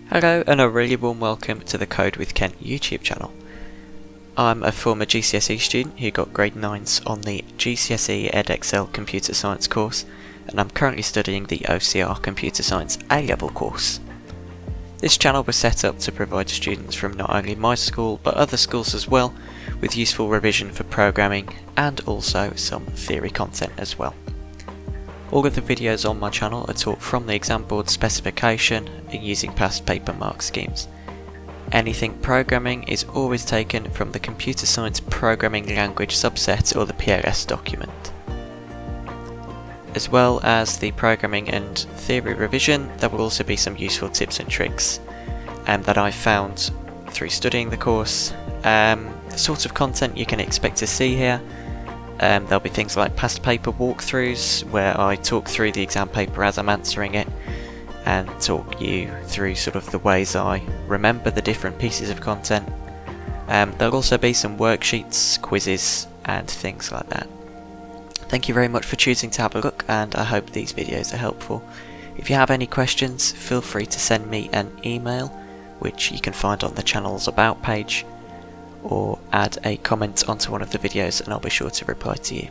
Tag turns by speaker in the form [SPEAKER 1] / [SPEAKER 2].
[SPEAKER 1] Hello and a really warm welcome to the Code with Ken YouTube channel. I'm a former GCSE student who got grade 9s on the GCSE Edexcel Computer Science course, and I'm currently studying the OCR Computer Science A-level course. This channel was set up to provide students from not only my school but other schools as well with useful revision for programming and also some theory content as well. All of the videos on my channel are taught from the exam board specification and using past paper mark schemes. Anything programming is always taken from the Computer Science Programming Language subset or the PLS document. As well as the programming and theory revision, there will also be some useful tips and tricks that I've found through studying the course. The sort of content you can expect to see here. There'll be things like past paper walkthroughs where I talk through the exam paper as I'm answering it and talk you through sort of the ways I remember the different pieces of content. There'll also be some worksheets, quizzes and things like that. Thank you very much for choosing to have a look, and I hope these videos are helpful. If you have any questions, feel free to send me an email, which you can find on the channel's about page, or add a comment onto one of the videos and I'll be sure to reply to you.